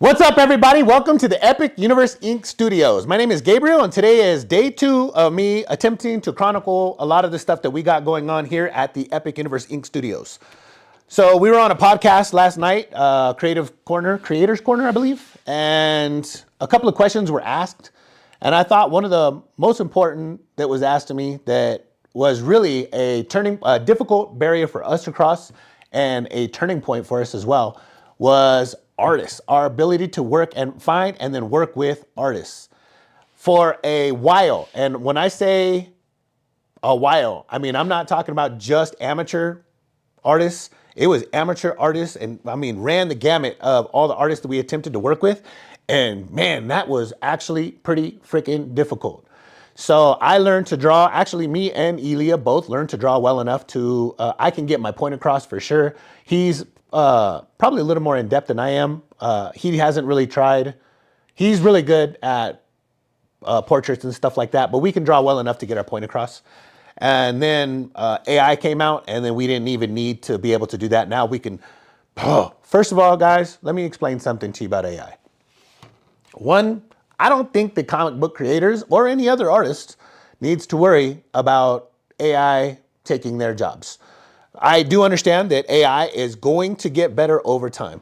What's up, everybody? Welcome to the Epic Universe Inc. Studios. My name is Gabriel, and today is day 2 of me attempting to chronicle a lot of the stuff that we got going on here at the Epic Universe Inc. Studios. So we were on a podcast last night, Creators Corner, I believe, and a couple of questions were asked. And I thought one of the most important that was asked to me that was really a difficult barrier for us to cross and a turning point for us as well was artists, our ability to work and find and then work with artists for a while. And when I say a while, I mean, I'm not talking about just amateur artists. It was amateur artists, and I mean, ran the gamut of all the artists that we attempted to work with. And man, that was actually pretty freaking difficult. So I learned to draw. Actually, me and Elia both learned to draw well enough to, I can get my point across for sure. He's probably a little more in depth than I am. He hasn't really tried. He's really good at portraits and stuff like that, but we can draw well enough to get our point across. And then AI came out, and then we didn't even need to be able to do that. Now we can. First of all, guys, let me explain something to you about AI. One, I don't think the comic book creators or any other artist needs to worry about AI taking their jobs. I do understand that AI is going to get better over time.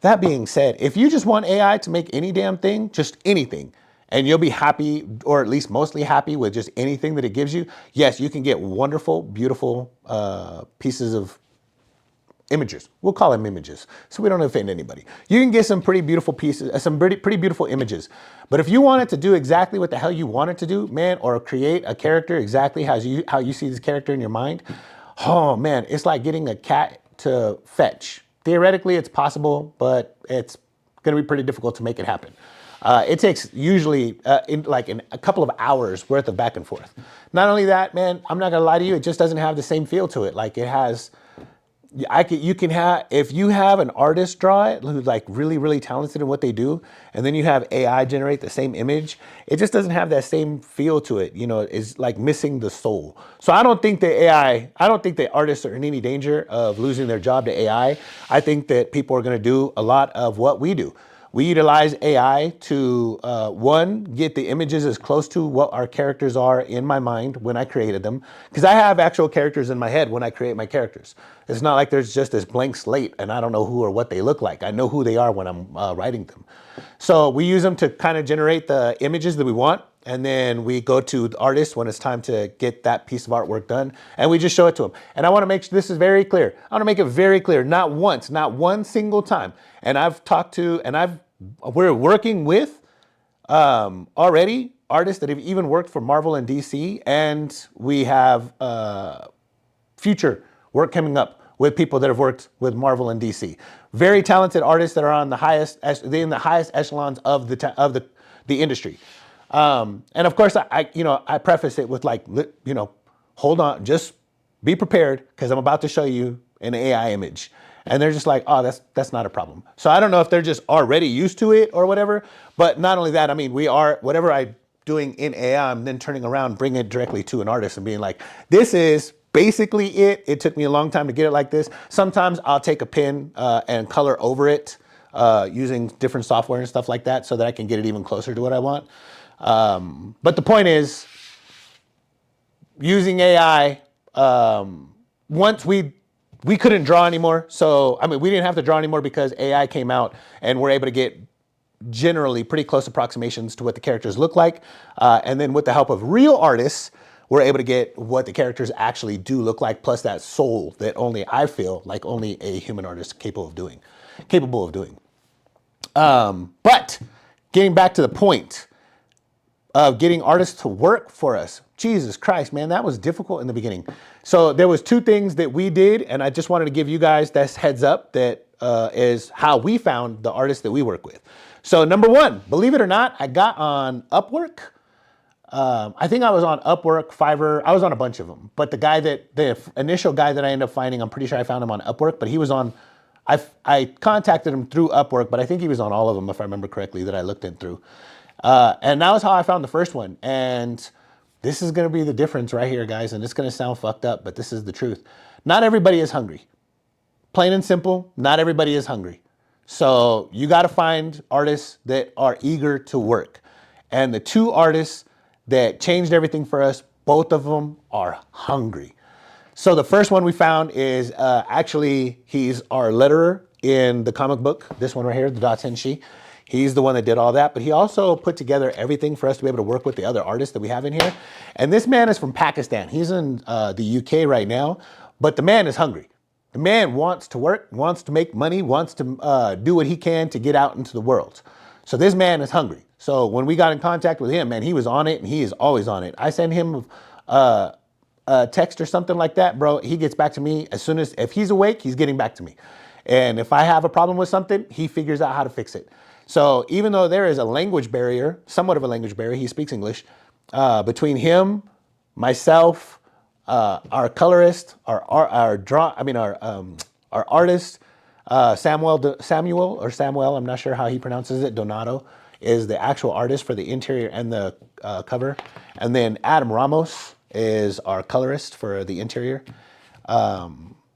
That being said, if you just want AI to make any damn thing, just anything, and you'll be happy, or at least mostly happy with just anything that it gives you, yes, you can get wonderful, beautiful pieces of images. We'll call them images, so we don't offend anybody. You can get some pretty beautiful pieces, some pretty beautiful images. But if you want it to do exactly what the hell you want it to do, man, or create a character exactly how you see this character in your mind, oh man, it's like getting a cat to fetch. Theoretically, it's possible, but it's going to be pretty difficult to make it happen. It takes usually in a couple of hours worth of back and forth. Not only that, man, I'm not going to lie to you, it just doesn't have the same feel to it. Like it has. You can have, if you have an artist draw it who's like really, really talented in what they do, and then you have AI generate the same image, it just doesn't have that same feel to it. You know, it's like missing the soul. So I don't think that artists are in any danger of losing their job to AI. I think that people are going to do a lot of what we do. We utilize AI to, one, get the images as close to what our characters are in my mind when I created them. Because I have actual characters in my head when I create my characters. It's not like there's just this blank slate and I don't know who or what they look like. I know who they are when I'm writing them. So we use them to kind of generate the images that we want. And then we go to the artist when it's time to get that piece of artwork done. And we just show it to them. And I want to make sure this is very clear. I want to make it very clear. Not once, not one single time. And I've talked to, we're working with already artists that have even worked for Marvel and DC. And we have future work coming up with people that have worked with Marvel and DC. Very talented artists that are on the highest echelons of the industry. And of course, I preface it with hold on, just be prepared because I'm about to show you an AI image. And they're just like, oh, that's not a problem. So I don't know if they're just already used to it or whatever. But not only that, I mean, whatever I'm doing in AI, I'm then turning around, bringing it directly to an artist and being like, this is basically it. It took me a long time to get it like this. Sometimes I'll take a pen and color over it using different software and stuff like that so that I can get it even closer to what I want. But the point is, using AI, once we couldn't draw anymore. So, I mean, we didn't have to draw anymore because AI came out and we're able to get generally pretty close approximations to what the characters look like. And then with the help of real artists, we're able to get what the characters actually do look like, plus that soul that only I feel like only a human artist is capable of doing. But getting back to the point of getting artists to work for us. Jesus Christ, man, that was difficult in the beginning. So there was two things that we did, and I just wanted to give you guys that heads up that is how we found the artists that we work with. So number one, believe it or not, I got on Upwork. I think I was on Upwork, Fiverr. I was on a bunch of them. But the initial guy that I ended up finding, I'm pretty sure I found him on Upwork, but he was on, I contacted him through Upwork, but I think he was on all of them, if I remember correctly, that I looked in through. And that was how I found the first one. And this is going to be the difference right here, guys. And it's going to sound fucked up, but this is the truth. Not everybody is hungry. Plain and simple, not everybody is hungry. So you got to find artists that are eager to work. And the two artists that changed everything for us, both of them are hungry. So the first one we found is actually he's our letterer in the comic book. This one right here, the Da Tenshi. He's the one that did all that, but he also put together everything for us to be able to work with the other artists that we have in here. And this man is from Pakistan. He's in the UK right now, but the man is hungry. The man wants to work, wants to make money, wants to do what he can to get out into the world. So this man is hungry. So when we got in contact with him, man, he was on it, and he is always on it. I send him a text or something like that, bro. He gets back to me as soon as, if he's awake, he's getting back to me. And if I have a problem with something, he figures out how to fix it. So even though there is a language barrier, somewhat of a language barrier, he speaks English, between him, myself, our colorist, our artist, Samuel, I'm not sure how he pronounces it, Donato, is the actual artist for the interior and the cover. And then Adam Ramos is our colorist for the interior.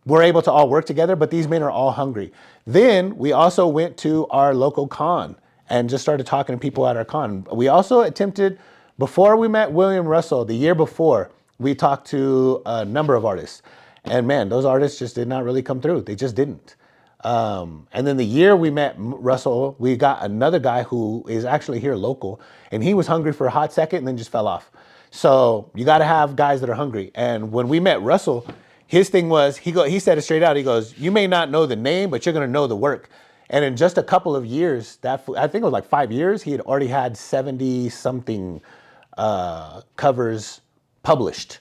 We're able to all work together, but these men are all hungry. Then we also went to our local con and just started talking to people at our con. We also attempted, before we met William Russell, the year before, we talked to a number of artists. And man, those artists just did not really come through. They just didn't. And then the year we met Russell, we got another guy who is actually here local, and he was hungry for a hot second and then just fell off. So you got to have guys that are hungry. And when we met Russell, his thing was, he said it straight out. He goes, you may not know the name, but you're going to know the work. And in just a couple of years, I think it was like 5 years, he had already had 70 something covers published.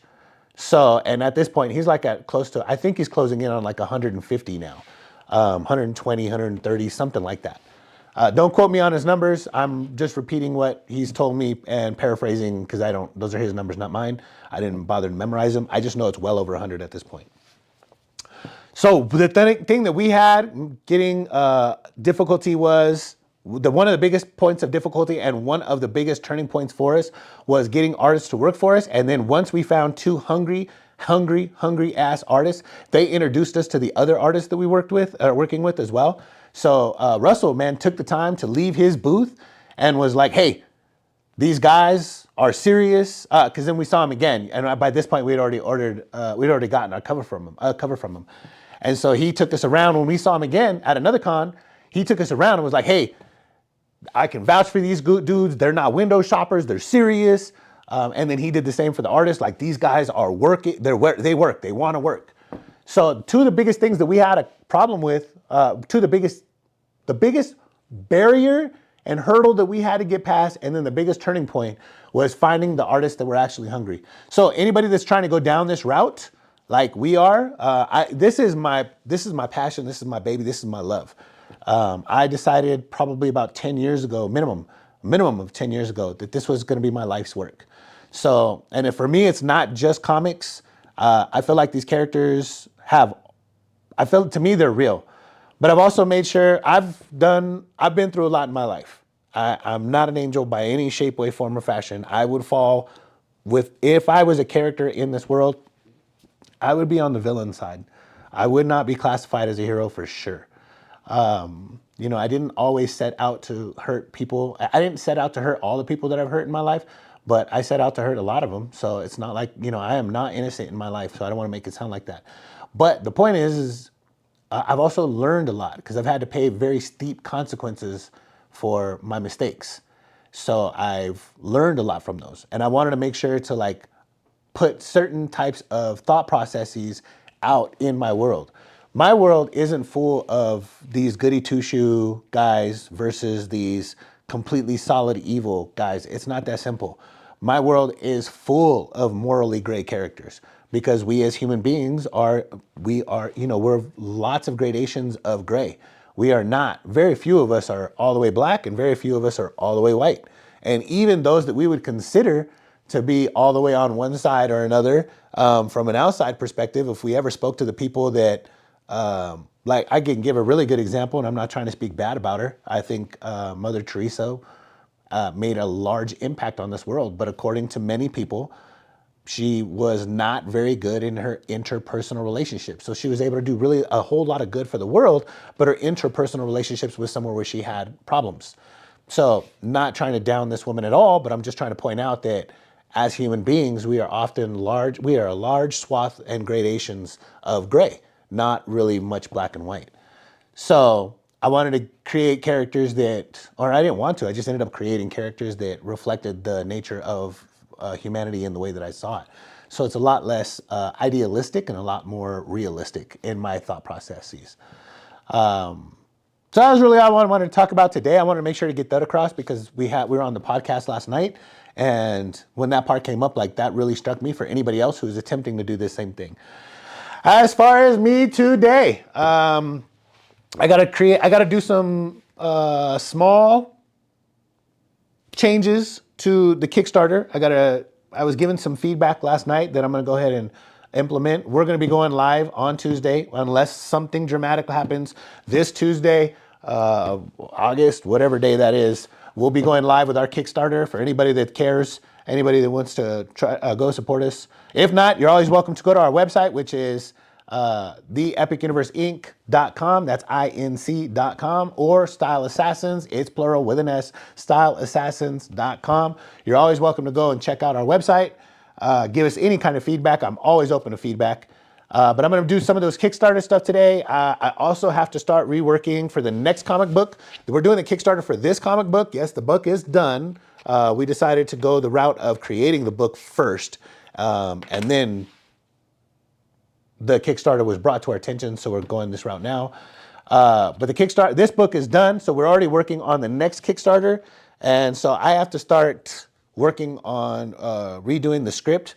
So, and at this point, he's like at close to, I think he's closing in on like 150 now, 120, 130, something like that. Don't quote me on his numbers. I'm just repeating what he's told me and paraphrasing, because those are his numbers, not mine. I didn't bother to memorize them. I just know it's well over 100 at this point. So the thing that we had getting difficulty was, one of the biggest points of difficulty and one of the biggest turning points for us was getting artists to work for us. And then once we found two hungry ass artists, they introduced us to the other artists that we working with as well. So Russell, man, took the time to leave his booth and was like, hey, these guys are serious. Because then we saw him again, and by this point we'd already gotten a cover from him. And so he took us around. When we saw him again at another con, he took us around and was like, hey, I can vouch for these dudes. They're not window shoppers. They're serious. And then he did the same for the artists. Like, these guys are working. They work. They want to work. So two of the biggest things that we had a problem with, the biggest barrier and hurdle that we had to get past, and then the biggest turning point, was finding the artists that were actually hungry. So anybody that's trying to go down this route, like we are, this is my passion. This is my baby. This is my love. I decided probably about 10 years ago, minimum of 10 years ago, that this was going to be my life's work. So, and for me, it's not just comics. I feel like these characters to me, they're real. But I've also made sure I've been through a lot in my life. I'm not an angel by any shape, way, form, or fashion. I would fall if I was a character in this world, I would be on the villain side. I would not be classified as a hero for sure. I didn't always set out to hurt people. I didn't set out to hurt all the people that I've hurt in my life, but I set out to hurt a lot of them. So it's not like, I am not innocent in my life. So I don't want to make it sound like that. But the point is I've also learned a lot, because I've had to pay very steep consequences for my mistakes. So I've learned a lot from those. And I wanted to make sure to put certain types of thought processes out in my world. My world isn't full of these goody two-shoe guys versus these completely solid evil guys. It's not that simple. My world is full of morally gray characters, because we as human beings we're lots of gradations of gray. Very few of us are all the way black, and very few of us are all the way white. And even those that we would consider to be all the way on one side or another, from an outside perspective, if we ever spoke to the people that, I can give a really good example, and I'm not trying to speak bad about her. I think Mother Teresa made a large impact on this world, but according to many people, she was not very good in her interpersonal relationships. So she was able to do really a whole lot of good for the world, but her interpersonal relationships was somewhere where she had problems. So not trying to down this woman at all, but I'm just trying to point out that as human beings, we are often we are a large swath and gradations of gray, not really much black and white. So I wanted to create characters that, or I didn't want to, I just ended up creating characters that reflected the nature of humanity in the way that I saw it. So it's a lot less idealistic and a lot more realistic in my thought processes. So that was really all I wanted to talk about today. I wanted to make sure to get that across because we were on the podcast last night, and when that part came up, like that really struck me for anybody else who's attempting to do the same thing. As far as me today, I gotta do some small changes to the Kickstarter. I was given some feedback last night that I'm gonna go ahead and implement. We're gonna be going live on Tuesday, unless something dramatic happens. This Tuesday, August, whatever day that is, we'll be going live with our Kickstarter for anybody that cares, anybody that wants to go support us. If not, you're always welcome to go to our website, which is theepicuniverseinc.com. That's inc.com, or Style Assassins. It's plural with an S. Styleassassins.com. You're always welcome to go and check out our website. Give us any kind of feedback. I'm always open to feedback. But I'm going to do some of those Kickstarter stuff today. I also have to start reworking for the next comic book. We're doing the Kickstarter for this comic book. Yes, the book is done. We decided to go the route of creating the book first, and then the Kickstarter was brought to our attention, so we're going this route now. But this book is done, so we're already working on the next Kickstarter, and so I have to start working on redoing the script.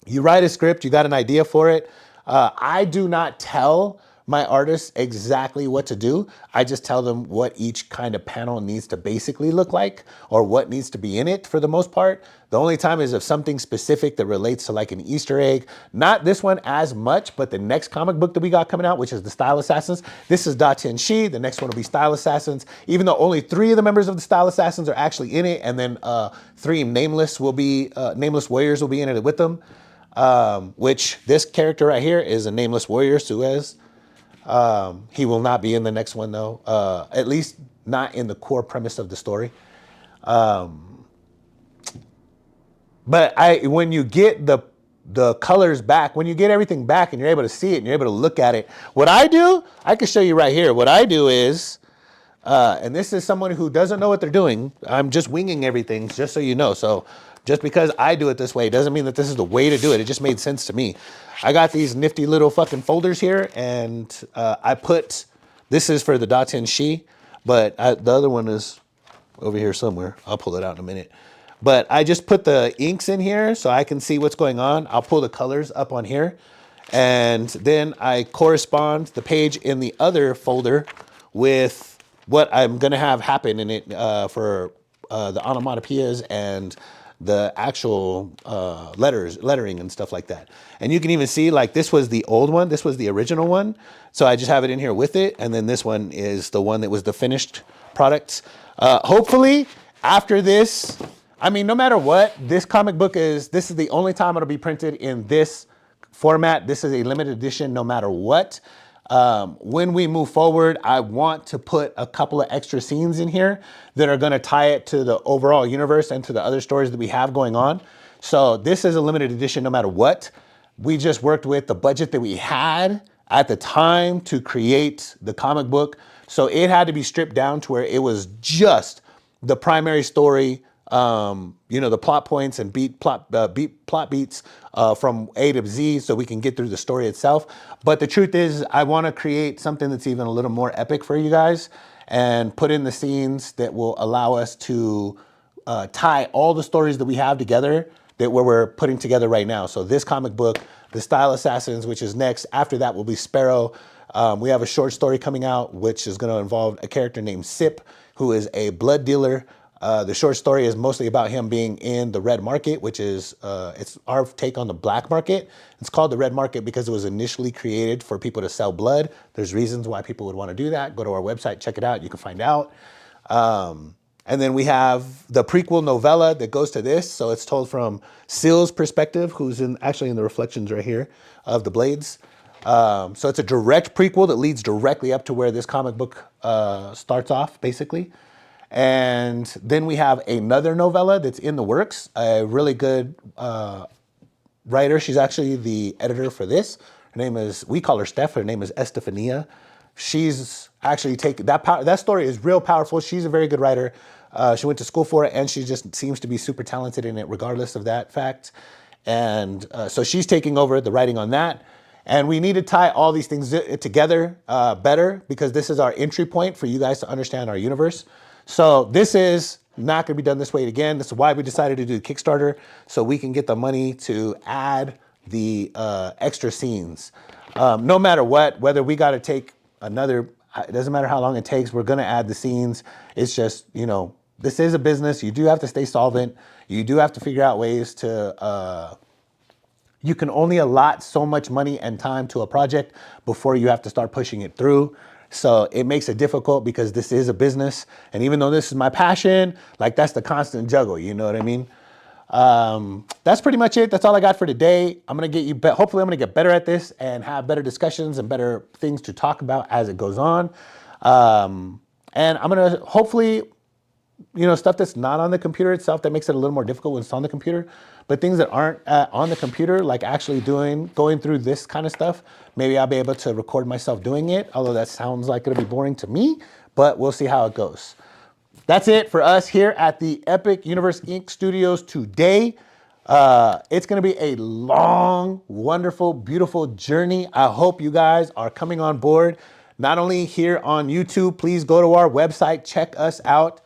You write a script, you got an idea for it. I do not tell my artists exactly what to do. I just tell them what each kind of panel needs to basically look like, or what needs to be in it for the most part. The only time is if something specific that relates to like an Easter egg. Not this one as much, but the next comic book that we got coming out, which is the Style Assassins. This is Da Tianxi. The next one will be Style Assassins. Even though only 3 of the members of the Style Assassins are actually in it, and then 3 nameless warriors will be in it with them. Which this character right here is a nameless warrior, Suez. He will not be in the next one though, at least not in the core premise of the story. But when you get the colors back, when you get everything back and you're able to see it and you're able to look at it, what I do, I can show you right here. What I do is, and this is someone who doesn't know what they're doing. I'm just winging everything, just so you know. So just because I do it this way doesn't mean that this is the way to do it. It just made sense to me. I got these nifty little fucking folders here, and this is for the Da Tianxi, but the other one is over here somewhere. I'll pull it out in a minute. But I just put the inks in here so I can see what's going on. I'll pull the colors up on here, and then I correspond the page in the other folder with what I'm gonna have happen in it for the onomatopoeias and the actual lettering and stuff like that. And you can even see, like, this was the old one, this was the original one. So I just have it in here with it, and then this one is the one that was the finished product. Hopefully, after this, I mean, no matter what, this is the only time it'll be printed in this format. This is a limited edition no matter what. When we move forward, I want to put a couple of extra scenes in here that are going to tie it to the overall universe and to the other stories that we have going on. So this is a limited edition no matter what. We just worked with the budget that we had at the time to create the comic book. So it had to be stripped down to where it was just the primary story, the plot points and plot beats from A to Z, so we can get through the story itself. But the truth is, I want to create something that's even a little more epic for you guys, and put in the scenes that will allow us to tie all the stories that we have together that we're putting together right now. So this comic book, the Style Assassins, which is next. After that will be Sparrow. We have a short story coming out, which is going to involve a character named Sip, who is a blood dealer. The short story is mostly about him being in the red market, which is, it's our take on the black market. It's called the red market because it was initially created for people to sell blood. There's reasons why people would want to do that. Go to our website, check it out. You can find out. And then we have the prequel novella that goes to this. So it's told from Syl's perspective, who's actually in the reflections right here of the blades. So it's a direct prequel that leads directly up to where this comic book starts off, basically. And then we have another novella that's in the works, a really good writer. She's actually the editor for this. Her name is, we call her Steph, her name is Estefania. She's actually taken, that story is real powerful. She's a very good writer. She went to school for it, and she just seems to be super talented in it regardless of that fact. And so she's taking over the writing on that. And we need to tie all these things together better, because this is our entry point for you guys to understand our universe. So this is not going to be done this way again. This is why we decided to do Kickstarter, so we can get the money to add the extra scenes. No matter what, whether we got to take another, it doesn't matter how long it takes, we're going to add the scenes. It's just, you know, this is a business. You do have to stay solvent. You do have to figure out ways to, you can only allot so much money and time to a project before you have to start pushing it through. So it makes it difficult because this is a business. And even though this is my passion, like, that's the constant juggle, you know what I mean? That's pretty much it. That's all I got for today. I'm going to get you, hopefully I'm going to get better at this and have better discussions and better things to talk about as it goes on. And I'm going to hopefully, you know, stuff that's not on the computer itself, that makes it a little more difficult when it's on the computer, but things that aren't on the computer, like actually going through this kind of stuff, maybe I'll be able to record myself doing it, although that sounds like it'll be boring to me, but we'll see how it goes. That's it for us here at the Epic Universe Inc. Studios today. It's going to be a long, wonderful, beautiful journey. I hope you guys are coming on board. Not only here on YouTube, please go to our website, check us out,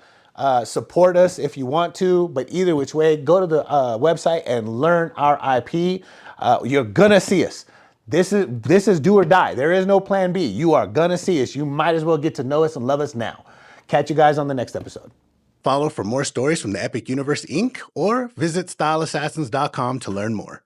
support us if you want to, but either which way, go to the website and learn our IP. You're going to see us. This is do or die. There is no plan B. You are going to see us. You might as well get to know us and love us now. Catch you guys on the next episode. Follow for more stories from the Epic Universe Inc. or visit styleassassins.com to learn more.